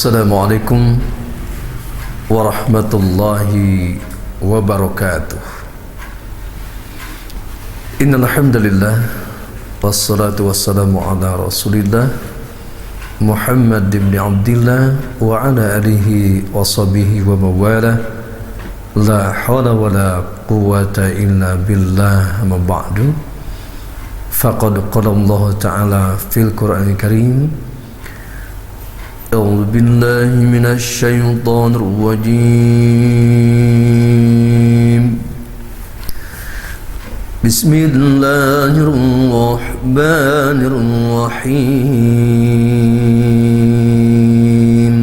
Assalamualaikum warahmatullahi wabarakatuh. Innal hamdalillah wassalatu wassalamu ala Rasulillah Muhammad ibn Abdillah wa ala alihi wa sahbihi wa mawalah. La hawla wa la quwwata illa billah, amma ba'du. Faqad qala Allah ta'ala fil Qur'anil Karim, A'udzu billahi minasy syaithanir rajim. Bismillahirrahmanirrahim.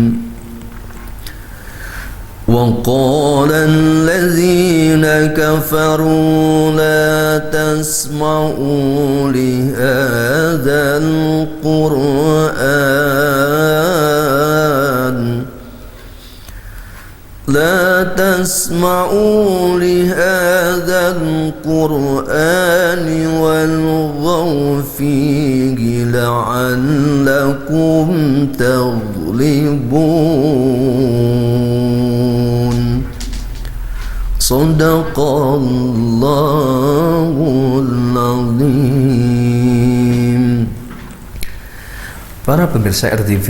Wa qala allazina kafaru la tasma'u li hadzal Qur'an لا تسمعوا لهذا القرآن والغوا فيه لعلكم تغلبون. صدق الله العظيم. Para pemirsa RTV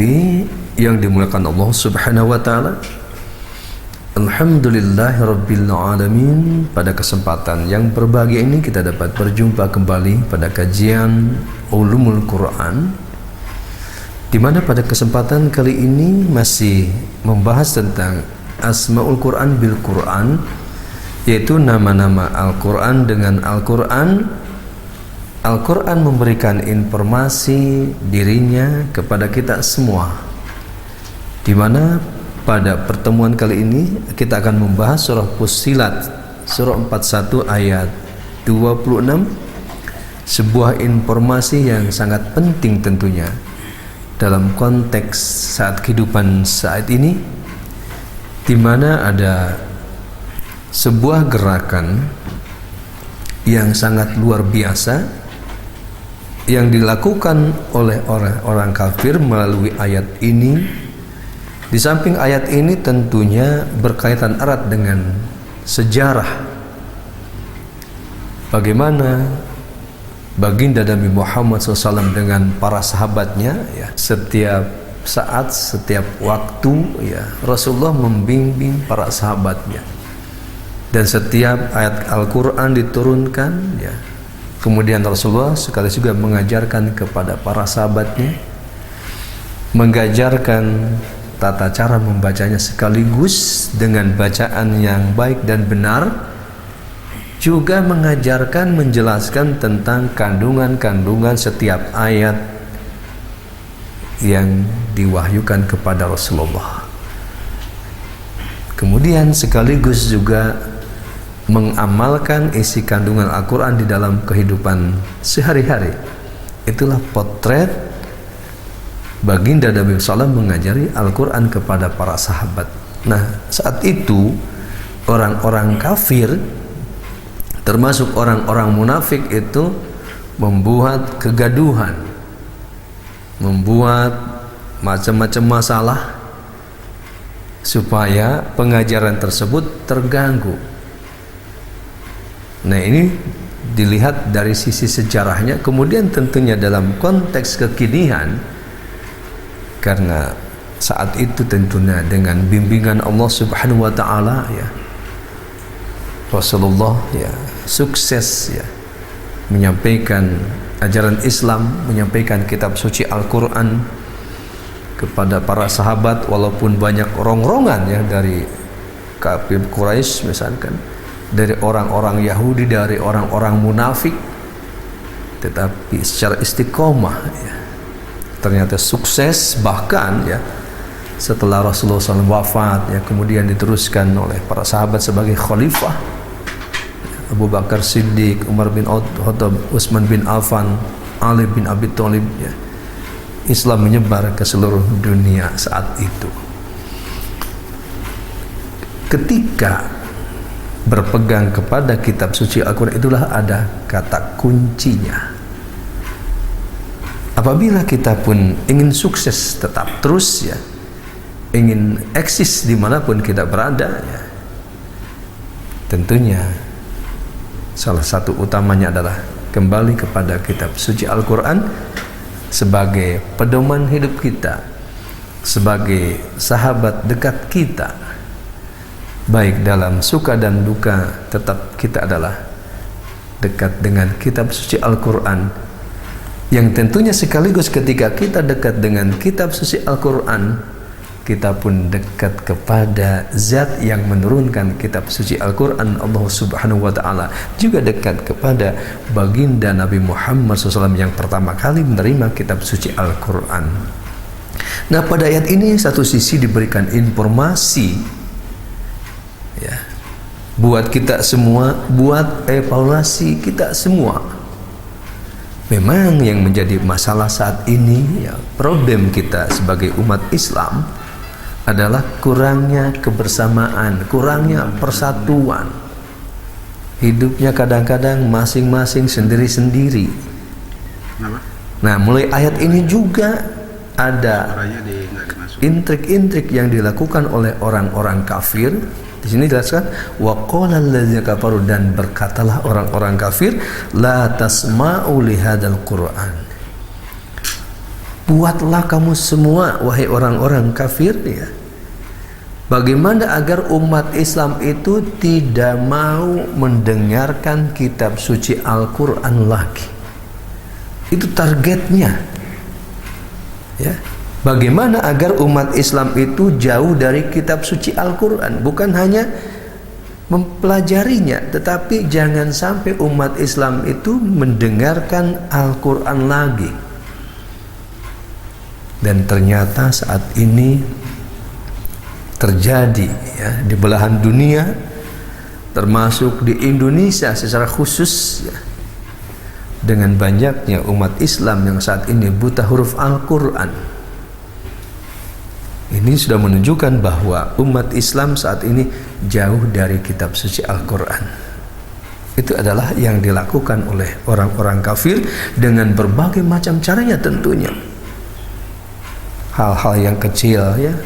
yang dimuliakan Allah Subhanahu wa taala, Alhamdulillahirabbil alamin. Pada kesempatan yang berbahagia ini kita dapat berjumpa kembali pada kajian Ulumul Quran, di mana pada kesempatan kali ini masih membahas tentang Asmaul Quran bil Quran, yaitu nama-nama Al-Quran dengan Al-Quran. Al-Quran memberikan informasi dirinya kepada kita semua, di mana pada pertemuan kali ini kita akan membahas surah Fussilat, surah 41 ayat 26, sebuah informasi yang sangat penting tentunya dalam konteks saat kehidupan saat ini, di mana ada sebuah gerakan yang sangat luar biasa yang dilakukan oleh orang kafir melalui ayat ini. Di samping ayat ini tentunya berkaitan erat dengan sejarah bagaimana baginda Nabi Muhammad SAW dengan para sahabatnya, ya, setiap saat, setiap waktu, ya, Rasulullah membimbing para sahabatnya, dan setiap ayat Al-Quran diturunkan, ya, kemudian Rasulullah sekali juga mengajarkan kepada para sahabatnya, mengajarkan tata cara membacanya sekaligus dengan bacaan yang baik dan benar, juga mengajarkan, menjelaskan tentang kandungan-kandungan setiap ayat yang diwahyukan kepada Rasulullah. Kemudian sekaligus juga mengamalkan isi kandungan Al-Quran di dalam kehidupan sehari-hari. Itulah potret baginda Nabi SAW mengajari Al-Quran kepada para sahabat. Nah, saat itu orang-orang kafir, termasuk orang-orang munafik, itu membuat kegaduhan, membuat macam-macam masalah supaya pengajaran tersebut terganggu. Nah, ini dilihat dari sisi sejarahnya, kemudian tentunya dalam konteks kekinian, karena saat itu tentunya dengan bimbingan Allah Subhanahu wa taala, ya, Rasulullah, ya, sukses, ya, menyampaikan ajaran Islam, menyampaikan kitab suci Al-Quran kepada para sahabat, walaupun banyak rongrongan, ya, dari kafir Quraisy misalkan, dari orang-orang Yahudi, dari orang-orang munafik, tetapi secara istiqomah, ya, ternyata sukses. Bahkan, ya, setelah Rasulullah SAW wafat, ya, kemudian diteruskan oleh para sahabat sebagai khalifah, Abu Bakar Siddiq, Umar bin Khattab, Utsman bin Affan, Ali bin Abi Thalib, ya, Islam menyebar ke seluruh dunia saat itu. Ketika berpegang kepada kitab suci Al-Quran, itulah ada kata kuncinya. Apabila kita pun ingin sukses tetap terus, ya, ingin eksis dimanapun kita berada, ya, tentunya salah satu utamanya adalah kembali kepada kitab suci Al-Quran sebagai pedoman hidup kita, sebagai sahabat dekat kita, baik dalam suka dan duka. Tetap kita adalah dekat dengan kitab suci Al-Quran, yang tentunya sekaligus ketika kita dekat dengan kitab suci Al-Quran, kita pun dekat kepada zat yang menurunkan kitab suci Al-Quran, Allah Subhanahu wa Ta'ala. Juga dekat kepada baginda Nabi Muhammad SAW yang pertama kali menerima kitab suci Al-Quran. Nah, pada ayat ini satu sisi diberikan informasi, ya, buat kita semua, buat evaluasi kita semua. Memang yang menjadi masalah saat ini, ya, problem kita sebagai umat Islam adalah kurangnya kebersamaan, kurangnya persatuan. Hidupnya kadang-kadang masing-masing sendiri-sendiri. Nah, mulai ayat ini juga ada intrik-intrik yang dilakukan oleh orang-orang kafir. Di sini dijelaskan wa qala allazina kafaru, dan berkatalah orang-orang kafir, la tasma'u li hadzal Qur'an. Buatlah kamu semua, wahai orang-orang kafir, ya, bagaimana agar umat Islam itu tidak mau mendengarkan kitab suci Al-Quran lagi. Itu targetnya, ya. Bagaimana agar umat Islam itu jauh dari kitab suci Al-Quran, bukan hanya mempelajarinya, tetapi jangan sampai umat Islam itu mendengarkan Al-Quran lagi. Dan ternyata saat ini terjadi, ya, di belahan dunia, termasuk di Indonesia secara khusus, ya, dengan banyaknya umat Islam yang saat ini buta huruf Al-Quran. Ini sudah menunjukkan bahwa umat Islam saat ini jauh dari kitab suci Al-Quran. Itu adalah yang dilakukan oleh orang-orang kafir dengan berbagai macam caranya tentunya. Hal-hal yang kecil, ya,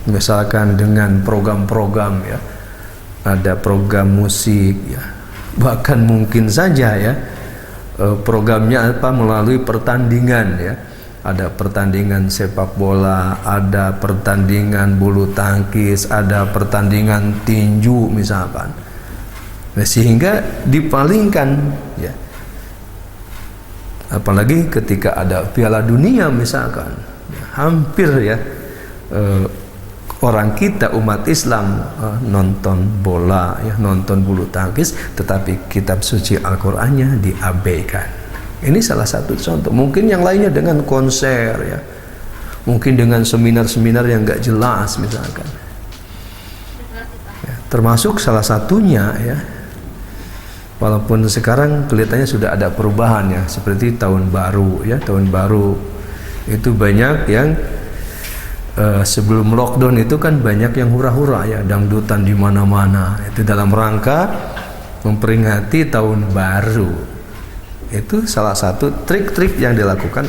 misalkan dengan program-program, ya, ada program musik, ya, bahkan mungkin saja, ya, programnya apa, melalui pertandingan, ya, ada pertandingan sepak bola, ada pertandingan bulu tangkis, ada pertandingan tinju misalkan. Nah, sehingga dipalingkan, ya, apalagi ketika ada Piala Dunia misalkan, hampir, ya, orang kita umat Islam nonton bola, ya, nonton bulu tangkis, tetapi kitab suci Al-Qur'annya diabaikan. Ini salah satu contoh. Mungkin yang lainnya dengan konser, ya, mungkin dengan seminar-seminar yang enggak jelas misalkan, ya, termasuk salah satunya, ya, walaupun sekarang kelihatannya sudah ada perubahan, ya, seperti tahun baru, ya, tahun baru itu banyak yang sebelum lockdown itu kan banyak yang hura-hura, ya, dangdutan di mana-mana, itu dalam rangka memperingati tahun baru. Itu salah satu trik-trik yang dilakukan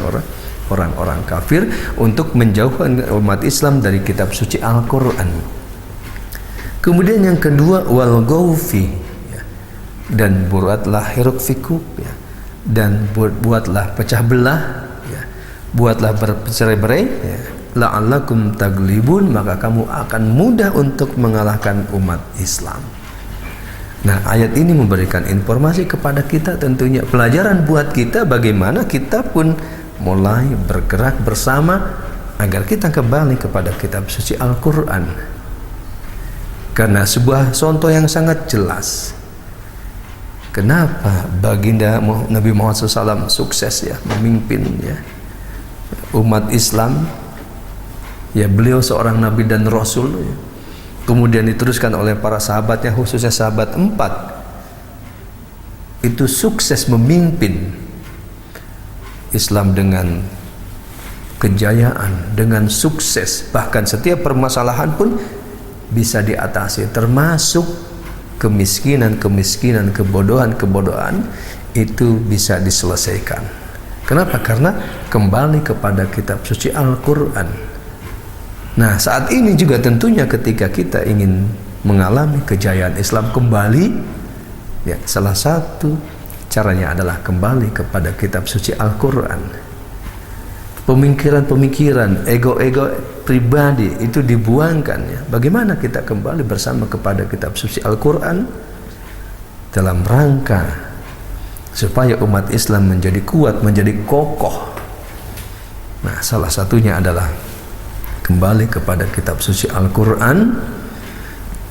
orang-orang kafir untuk menjauhkan umat Islam dari kitab suci Al-Quran. Kemudian yang kedua, wal gaufi, ya, dan buatlah hiruk fikuk, ya, dan buatlah pecah belah, buatlah bercerai-berai, ya, la'allakum taglibun, maka kamu akan mudah untuk mengalahkan umat Islam. Nah, ayat ini memberikan informasi kepada kita, tentunya pelajaran buat kita bagaimana kita pun mulai bergerak bersama agar kita kembali kepada kitab suci Al-Quran. Karena sebuah contoh yang sangat jelas, kenapa baginda Nabi Muhammad SAW sukses, ya, memimpin, ya, umat Islam, ya, beliau seorang nabi dan rasul, ya, kemudian diteruskan oleh para sahabatnya, khususnya sahabat 4 itu sukses memimpin Islam dengan kejayaan, dengan sukses, bahkan setiap permasalahan pun bisa diatasi, termasuk kemiskinan, kebodohan itu bisa diselesaikan. Kenapa? Karena kembali kepada kitab suci Al-Quran. Nah, saat ini juga tentunya ketika kita ingin mengalami kejayaan Islam kembali, ya, salah satu caranya adalah kembali kepada kitab suci Al-Quran. Pemikiran-pemikiran, ego-ego pribadi itu dibuangkan, ya. Bagaimana kita kembali bersama kepada kitab suci Al-Quran dalam rangka supaya umat Islam menjadi kuat, menjadi kokoh. Nah, salah satunya adalah kembali kepada kitab suci Al-Quran,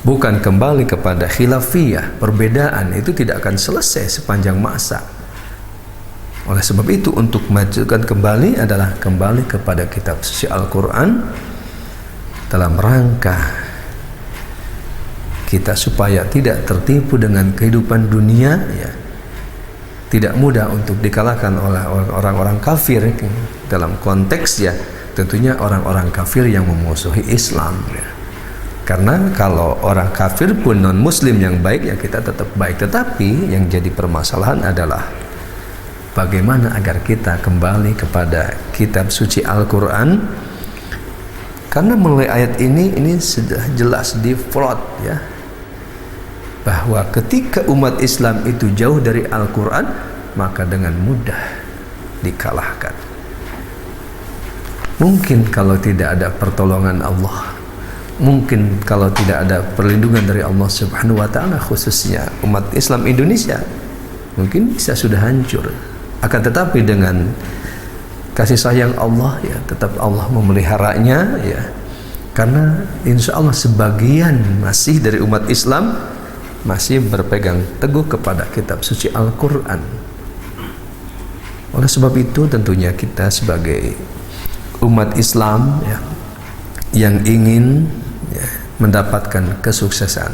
bukan kembali kepada khilafiyah. Perbedaan itu tidak akan selesai sepanjang masa. Oleh sebab itu, untuk majukan kembali adalah kembali kepada kitab suci Al-Quran dalam rangka kita supaya tidak tertipu dengan kehidupan dunia, ya. Tidak mudah untuk dikalahkan oleh orang-orang kafir. Dalam konteks, ya, tentunya orang-orang kafir yang memusuhi Islam, ya. Karena kalau orang kafir pun non muslim yang baik, ya kita tetap baik. Tetapi yang jadi permasalahan adalah bagaimana agar kita kembali kepada kitab suci Al-Quran. Karena mulai ayat ini sudah jelas difrot, ya, bahwa ketika umat Islam itu jauh dari Al-Quran, maka dengan mudah dikalahkan. Mungkin kalau tidak ada pertolongan Allah, mungkin kalau tidak ada perlindungan dari Allah Subhanahu wa Ta'ala, khususnya umat Islam Indonesia, mungkin bisa sudah hancur. Akan tetapi dengan kasih sayang Allah, ya, tetap Allah memeliharanya, ya. Karena insya Allah sebagian masih dari umat Islam masih berpegang teguh kepada kitab suci Al-Quran. Oleh sebab itu tentunya kita sebagai umat Islam, ya, yang ingin, ya, mendapatkan kesuksesan,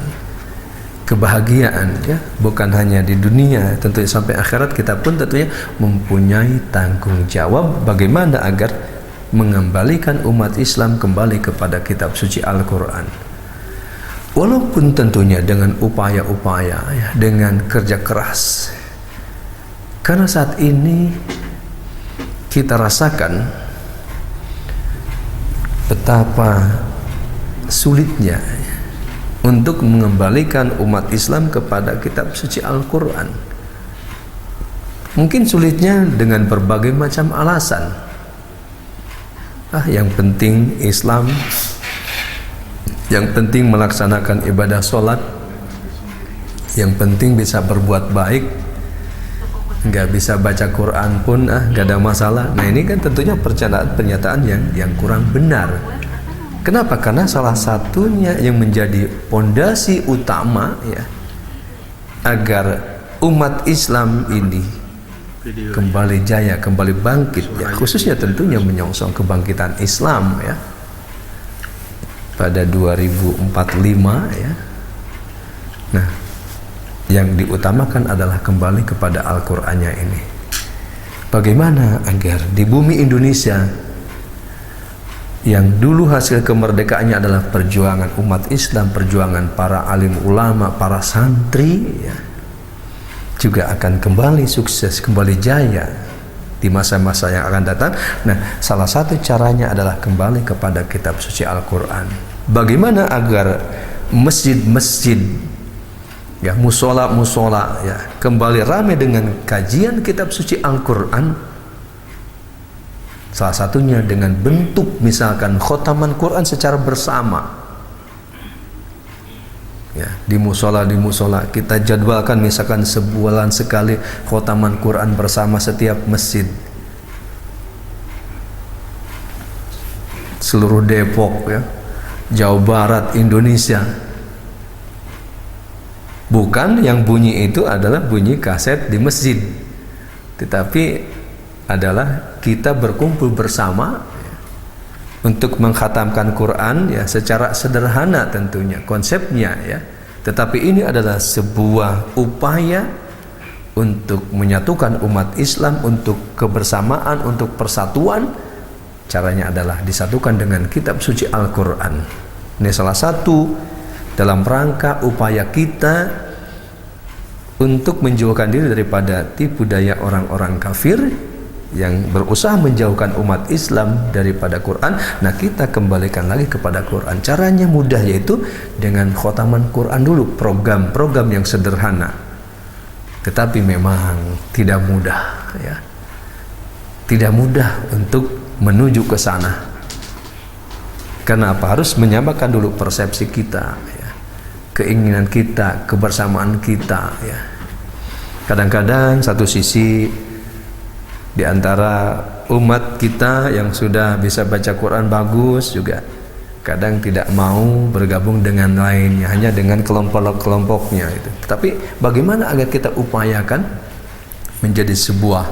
kebahagiaan, ya, bukan hanya di dunia, tentunya sampai akhirat, kita pun tentunya mempunyai tanggung jawab bagaimana agar mengembalikan umat Islam kembali kepada kitab suci Al-Quran. Walaupun tentunya dengan upaya-upaya, ya, dengan kerja keras. Karena saat ini kita rasakan betapa sulitnya untuk mengembalikan umat Islam kepada kitab suci Al-Quran. Mungkin sulitnya dengan berbagai macam alasan. Yang penting Islam, yang penting melaksanakan ibadah sholat, yang penting bisa berbuat baik, nggak bisa baca Quran pun nggak ada masalah. Nah, ini kan tentunya pernyataan yang kurang benar. Kenapa? Karena salah satunya yang menjadi pondasi utama, ya, agar umat Islam ini kembali jaya, kembali bangkit, ya, khususnya tentunya menyongsong kebangkitan Islam, ya, pada 2045, ya. Nah, yang diutamakan adalah kembali kepada Al-Qur'annya ini. Bagaimana agar di bumi Indonesia yang dulu hasil kemerdekaannya adalah perjuangan umat Islam, perjuangan para alim ulama, para santri, ya, juga akan kembali sukses, kembali jaya di masa-masa yang akan datang. Nah, salah satu caranya adalah kembali kepada kitab suci Al-Quran. Bagaimana agar masjid-masjid, ya, musola-musola, ya, kembali ramai dengan kajian kitab suci Al-Quran. Salah satunya dengan bentuk misalkan khotaman Quran secara bersama. Ya, di musola kita jadwalkan misalkan sebulan sekali khotaman Quran bersama setiap masjid seluruh Depok, ya, Jawa Barat, Indonesia. Bukan yang bunyi itu adalah bunyi kaset di masjid, tetapi adalah kita berkumpul bersama, ya, untuk mengkhatamkan Quran, ya, secara sederhana tentunya konsepnya, ya. Tetapi ini adalah sebuah upaya untuk menyatukan umat Islam, untuk kebersamaan, untuk persatuan. Caranya adalah disatukan dengan kitab suci Al-Quran. Ini salah satu dalam rangka upaya kita untuk menjauhkan diri daripada tipu daya orang-orang kafir yang berusaha menjauhkan umat Islam daripada Quran. Nah, kita kembalikan lagi kepada Quran. Caranya mudah, yaitu dengan khotaman Quran dulu, program yang sederhana. Tetapi memang tidak mudah, ya. Tidak mudah untuk menuju ke sana. Kenapa? Harus menyamakan dulu persepsi kita, ya. Keinginan kita, kebersamaan kita, ya. Kadang-kadang satu sisi di antara umat kita yang sudah bisa baca Quran bagus juga kadang tidak mau bergabung dengan lainnya, hanya dengan kelompok-kelompoknya itu. Tapi bagaimana agar kita upayakan menjadi sebuah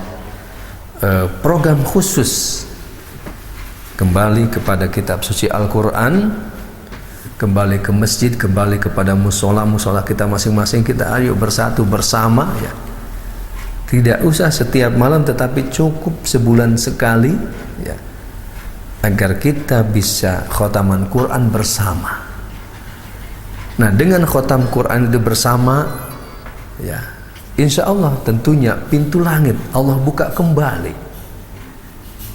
program khusus, kembali kepada kitab suci Al-Quran, kembali ke masjid, kembali kepada musola kita masing-masing. Kita ayo bersatu bersama, ya. Tidak usah setiap malam, tetapi cukup sebulan sekali, ya, agar kita bisa khotaman Quran bersama. Nah, dengan khotam Quran itu bersama, ya, insya Allah tentunya pintu langit Allah buka kembali.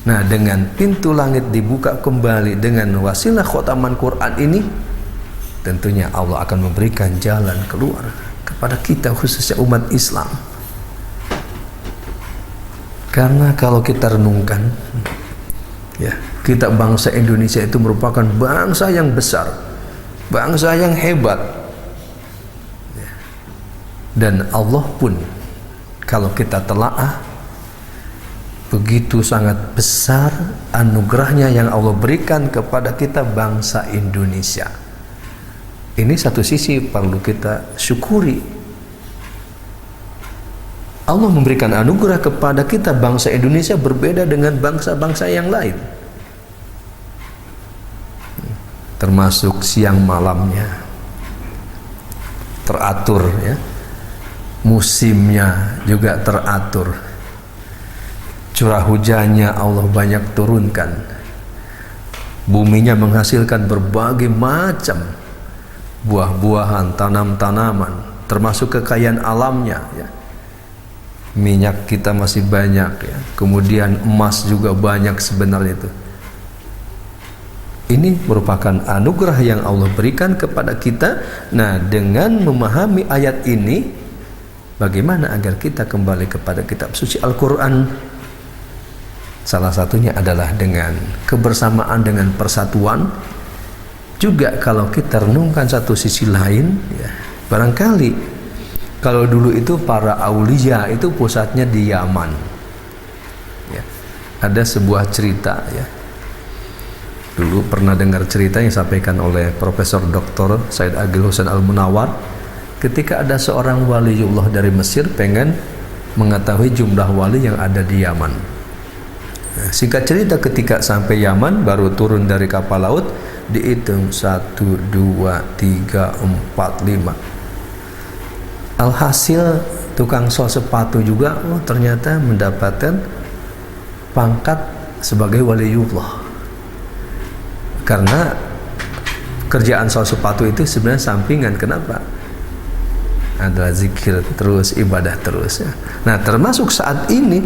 Nah, dengan pintu langit dibuka kembali dengan wasilah khotaman Quran ini, tentunya Allah akan memberikan jalan keluar kepada kita, khususnya umat Islam. Karena kalau kita renungkan, ya, kita bangsa Indonesia itu merupakan bangsa yang besar, bangsa yang hebat, ya. Dan Allah pun kalau kita telaah, begitu sangat besar anugerahnya yang Allah berikan kepada kita bangsa Indonesia. Ini satu sisi perlu kita syukuri. Allah memberikan anugerah kepada kita bangsa Indonesia berbeda dengan bangsa-bangsa yang lain, termasuk siang malamnya teratur, ya, musimnya juga teratur, curah hujannya Allah banyak turunkan, buminya menghasilkan berbagai macam buah-buahan, tanam-tanaman, termasuk kekayaan alamnya, ya. Minyak kita masih banyak, ya. Kemudian emas juga banyak sebenarnya itu. Ini merupakan anugerah yang Allah berikan kepada kita. Nah, dengan memahami ayat ini, bagaimana agar kita kembali kepada kitab suci Al-Quran? Salah satunya adalah dengan kebersamaan, dengan persatuan. Juga kalau kita renungkan satu sisi lain, ya, barangkali kalau dulu itu para aulia itu pusatnya di Yaman, ya. Ada sebuah cerita, ya. Dulu pernah dengar cerita yang disampaikan oleh Profesor Dr. Said Agil Husain Al-Munawar, ketika ada seorang waliullah dari Mesir pengen mengetahui jumlah wali yang ada di Yaman. Nah, singkat cerita, ketika sampai Yaman baru turun dari kapal laut, dihitung 1, 2, 3, 4, 5. Alhasil tukang sol sepatu juga, oh, ternyata mendapatkan pangkat sebagai waliullah. Karena kerjaan sol sepatu itu sebenarnya sampingan. Kenapa? Adalah zikir terus, ibadah terus, ya. Nah, termasuk saat ini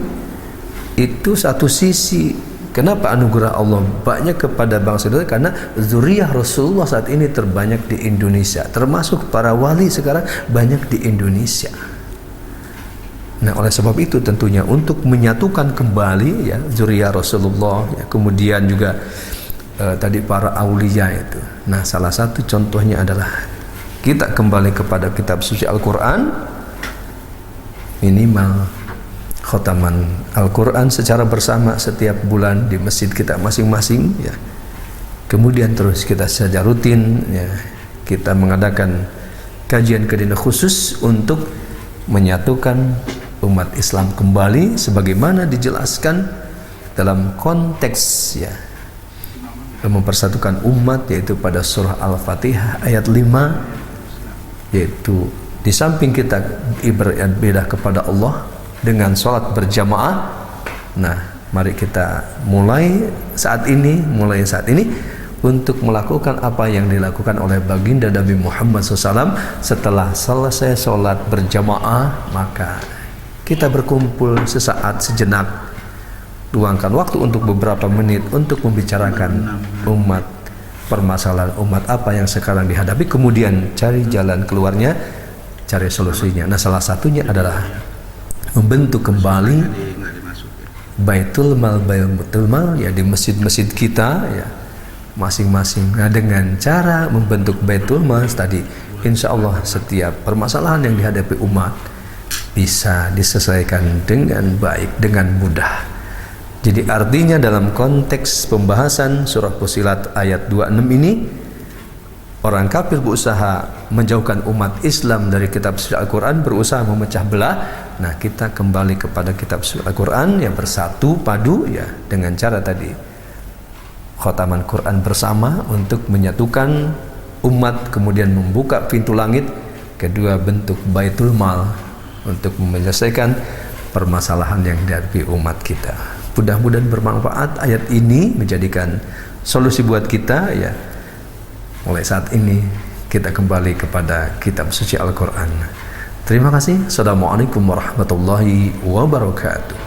itu satu sisi. Kenapa anugerah Allah banyak kepada bangsa Indonesia? Karena zuriyah Rasulullah saat ini terbanyak di Indonesia, termasuk para wali sekarang banyak di Indonesia. Nah, oleh sebab itu tentunya untuk menyatukan kembali, ya, zuriyah Rasulullah, ya, kemudian juga tadi para aulia itu. Nah, salah satu contohnya adalah kita kembali kepada kitab suci Al-Quran, minimal khotaman Al-Quran secara bersama setiap bulan di masjid kita masing-masing, ya. Kemudian terus kita secara rutin, ya, kita mengadakan kajian khusus untuk menyatukan umat Islam kembali sebagaimana dijelaskan dalam konteks, ya, mempersatukan umat, yaitu pada surah Al-Fatihah ayat 5, yaitu di samping kita beribadah kepada Allah dengan sholat berjamaah. Nah, mari kita mulai saat ini untuk melakukan apa yang dilakukan oleh baginda Nabi Muhammad SAW. Setelah selesai sholat berjamaah, maka kita berkumpul sesaat sejenak luangkan waktu untuk beberapa menit untuk membicarakan umat, permasalahan umat apa yang sekarang dihadapi, kemudian cari jalan keluarnya, cari solusinya. Nah, salah satunya adalah membentuk kembali Baitul Mal ya di masjid-masjid kita ya masing-masing. Nah, dengan cara membentuk Baitul Mal tadi, insya Allah setiap permasalahan yang dihadapi umat bisa diselesaikan dengan baik, dengan mudah. Jadi artinya dalam konteks pembahasan surah Fussilat ayat 26 ini, orang kafir berusaha menjauhkan umat Islam dari kitab suci Al-Quran, berusaha memecah belah. Nah, kita kembali kepada kitab suci Al-Quran yang bersatu padu ya dengan cara tadi khotaman Quran bersama untuk menyatukan umat, kemudian membuka pintu langit. Kedua, bentuk Baitul Mal untuk menyelesaikan permasalahan yang dihadapi umat kita. Mudah-mudahan bermanfaat ayat ini, menjadikan solusi buat kita ya. Mulai saat ini kita kembali kepada kitab suci Al-Quran. Terima kasih. Assalamualaikum warahmatullahi wabarakatuh.